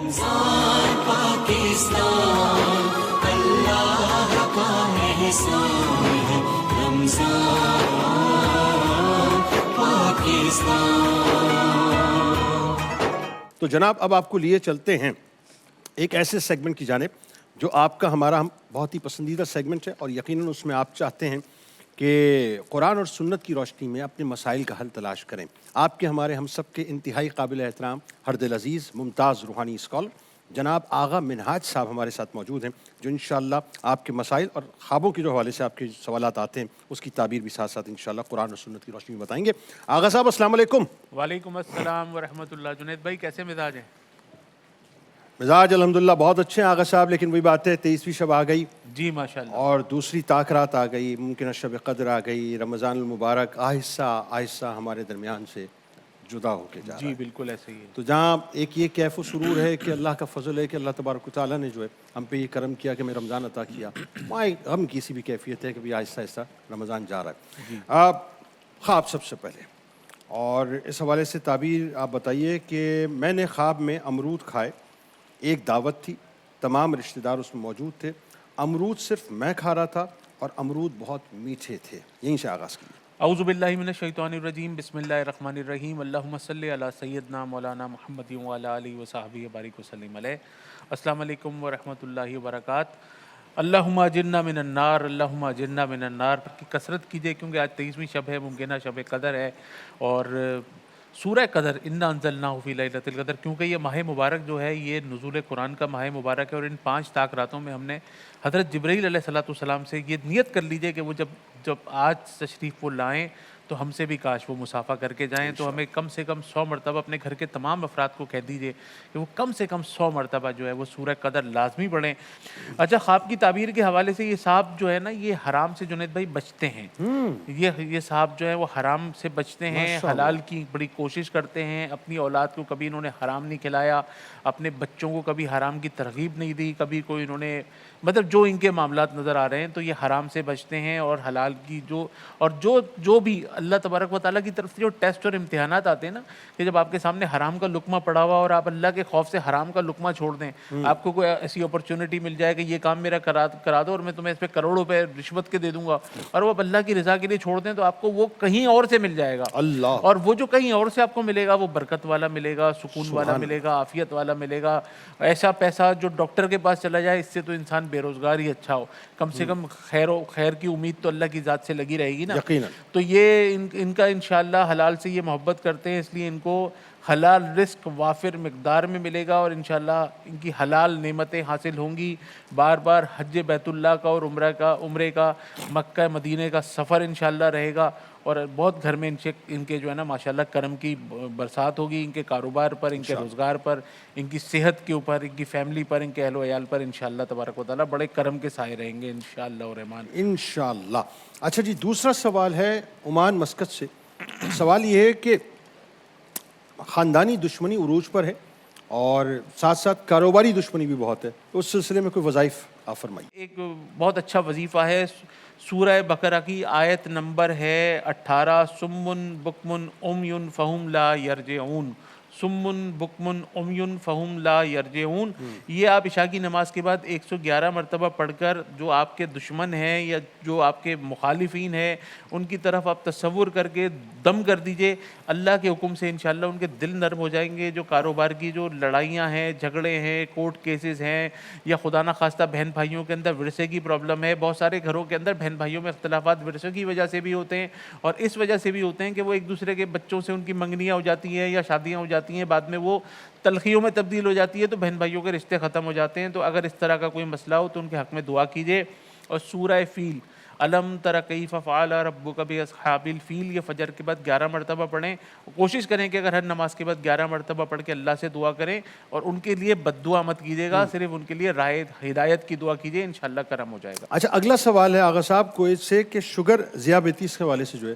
رمضان پاکستان اللہ کا احسان ہے، رمضان پاکستان۔ تو جناب اب آپ کو لیے چلتے ہیں ایک ایسے سیگمنٹ کی جانب جو آپ کا ہمارا بہت ہی پسندیدہ سیگمنٹ ہے، اور یقیناً اس میں آپ چاہتے ہیں کہ قرآن اور سنت کی روشنی میں اپنے مسائل کا حل تلاش کریں۔ آپ کے ہمارے ہم سب کے انتہائی قابل احترام، ہر دل عزیز، ممتاز روحانی اسکالر جناب آغا منہاج صاحب ہمارے ساتھ موجود ہیں، جو انشاءاللہ آپ کے مسائل اور خوابوں کے جو حوالے سے آپ کے سوالات آتے ہیں اس کی تعبیر بھی ساتھ ساتھ انشاءاللہ قرآن اور سنت کی روشنی میں بتائیں گے۔ آغا صاحب السلام علیکم۔ وعلیکم السلام ورحمۃ اللہ۔ جنید بھائی کیسے مزاج ہیں؟ مزاج الحمدللہ بہت اچھے ہیں آغا صاحب، لیکن وہی بات ہے 23ویں شب آ گئی جی ماشاءاللہ، اور دوسری تاخرات آ گئی، ممکنہ شب قدر آ گئی، رمضان المبارک آہستہ آہستہ ہمارے درمیان سے جدا ہو کے جا رہا جی ہے۔ بالکل ایسے ہی ہے۔ تو جہاں ایک یہ کیف و سرور ہے کہ اللہ کا فضل ہے کہ اللہ تبارک و تعالیٰ نے جو ہے ہم پہ یہ کرم کیا کہ ہمیں رمضان عطا کیا، وہاں ایک غم کی سی بھی کیفیت ہے کہ بھی آہستہ آہستہ رمضان جا رہا ہے۔ آپ خواب سب سے پہلے اور اس حوالے سے تعبیر آپ بتائیے کہ میں نے خواب میں امرود کھائے، ایک دعوت تھی، تمام رشتہ دار اس میں موجود تھے، امرود صرف میں کھا رہا تھا اور امرود بہت میٹھے تھے۔ یہیں سے آغاز کیجیے۔ اعوذ باللہ من الشیطان الرجیم، بسم اللہ الرحمن الرحیم، اللہم صلی علی سیدنا مولانا محمد وعلی آلہ وصحبہ وبارک وسلم علیہ۔ السلام علیکم ورحمۃ اللہ وبرکاتہ۔ اللہم اجرنا من النار، اللہم اجرنا من النار کی کثرت کیجیے، کیونکہ آج 23ویں شب ہے، ممکنہ شب قدر ہے، اور سورہ قدر انا انزلناہ فی لیلۃ القدر، کیونکہ یہ ماہ مبارک جو ہے یہ نزول قرآن کا ماہ مبارک ہے، اور ان 5 تاک راتوں میں ہم نے حضرت جبرائیل علیہ السلام سے یہ نیت کر لیجئے کہ وہ جب آج تشریف وہ لائیں تو ہم سے بھی کاش وہ مصافحہ کر کے جائیں، تو ہمیں کم سے کم 100 مرتبہ اپنے گھر کے تمام افراد کو کہہ دیجئے کہ وہ کم سے کم 100 مرتبہ جو ہے وہ سورہ قدر لازمی پڑھیں۔ اچھا، خواب کی تعبیر کے حوالے سے یہ صاحب جو ہے نا یہ حرام سے جنید بھائی بچتے ہیں، یہ صاحب جو ہے وہ حرام سے بچتے ہیں، حلال کی بڑی کوشش کرتے ہیں، اپنی اولاد کو کبھی انہوں نے حرام نہیں کھلایا، اپنے بچوں کو کبھی حرام کی ترغیب نہیں دی، کبھی کوئی انہوں نے مطلب جو ان کے معاملات نظر آ رہے ہیں تو یہ حرام سے بچتے ہیں، اور حلال کی جو بھی اللہ تبارک و تعالیٰ کی طرف سے جو ٹیسٹ اور امتحانات آتے ہیں نا، کہ جب آپ کے سامنے حرام کا لقمہ پڑا ہوا اور آپ اللہ کے خوف سے حرام کا لقمہ چھوڑ دیں، آپ کو کوئی ایسی اپرچونٹی مل جائے کہ یہ کام میرا کرا دو اور میں تمہیں اس پہ کروڑوں روپے رشوت کے دے دوں گا، اور وہ اللہ کی رضا کے لیے چھوڑ دیں، تو آپ کو وہ کہیں اور سے مل جائے گا، اللہ، اور وہ جو کہیں اور سے آپ کو ملے گا وہ برکت والا ملے گا، سکون والا ملے گا، عافیت والا ملے گا۔ ایسا پیسہ جو ڈاکٹر کے پاس چلا جائے اس سے تو انسان بے روزگار ہی اچھا ہو، کم سے کم خیر کی امید تو اللہ کی ذات سے لگی رہے گی نا۔ یقیناً۔ تو یہ ان کا انشاءاللہ حلال سے یہ محبت کرتے ہیں، اس لیے ان کو حلال رزق وافر مقدار میں ملے گا، اور انشاءاللہ ان کی حلال نعمتیں حاصل ہوں گی۔ بار بار حج بیت اللہ کا اور عمرے کا مکہ مدینے کا سفر انشاءاللہ رہے گا، اور بہت گھر میں ان کے جو ہے نا ماشاءاللہ کرم کی برسات ہوگی، ان کے کاروبار پر، ان کے روزگار پر، ان کی صحت کے اوپر، ان کی فیملی پر، ان کے اہل و عیال پر انشاءاللہ تبارک و تعالیٰ بڑے کرم کے سائے رہیں گے انشاءاللہ الرحمن۔ انشاءاللہ۔ اچھا جی، دوسرا سوال ہے عمان مسقط سے۔ سوال یہ ہے کہ خاندانی دشمنی عروج پر ہے اور ساتھ ساتھ کاروباری دشمنی بھی بہت ہے، اس سلسلے میں کوئی وظائف آپ فرمائیے۔ ایک بہت اچھا وظیفہ ہے، سورہ بقرہ کی آیت نمبر ہے 18، سمن بکمن عمیٌ فہم لا یرجعون، سمن بکمن عمیٌ فہم لا یرجعون۔ یہ آپ عشاء کی نماز کے بعد 111 مرتبہ پڑھ کر جو آپ کے دشمن ہیں یا جو آپ کے مخالفین ہیں ان کی طرف آپ تصور کر کے دم کر دیجئے، اللہ کے حکم سے انشاءاللہ ان کے دل نرم ہو جائیں گے۔ جو کاروبار کی جو لڑائیاں ہیں، جھگڑے ہیں، کورٹ کیسز ہیں، یا خدا نہ خواستہ بہن بھائیوں کے اندر ورثے کی پرابلم ہے، بہت سارے گھروں کے اندر بہن بھائیوں میں اختلافات ورثے کی وجہ سے بھی ہوتے ہیں، اور اس وجہ سے بھی ہوتے ہیں کہ وہ ایک دوسرے کے بچوں سے ان کی منگنیاں ہو جاتی ہیں یا شادیاں ہو جاتی ہیں، بعد میں وہ تلخیوں میں تبدیل ہو جاتی ہے، تو بہن بھائیوں کے رشتے ختم ہو جاتے ہیں۔ تو اگر اس طرح کا کوئی مسئلہ ہو تو ان کے حق میں دعا کیجیے۔ اور سورہ فیل، الم تر کیف فعل ربک باصحاب الفیل، یہ فجر کے بعد 11 مرتبہ پڑھیں۔ کوشش کریں کہ اگر ہر نماز کے بعد 11 مرتبہ پڑھ کے اللہ سے دعا کریں، اور ان کے لیے بد دعا مت کیجیے گا، صرف ان کے لیے رائے ہدایت کی دعا کیجیے، انشاءاللہ کرم ہو جائے گا۔ اچھا، اگلا سوال ہے آغا صاحب کویت سے کہ شوگر ذیابیطس کے حوالے سے جو ہے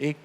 1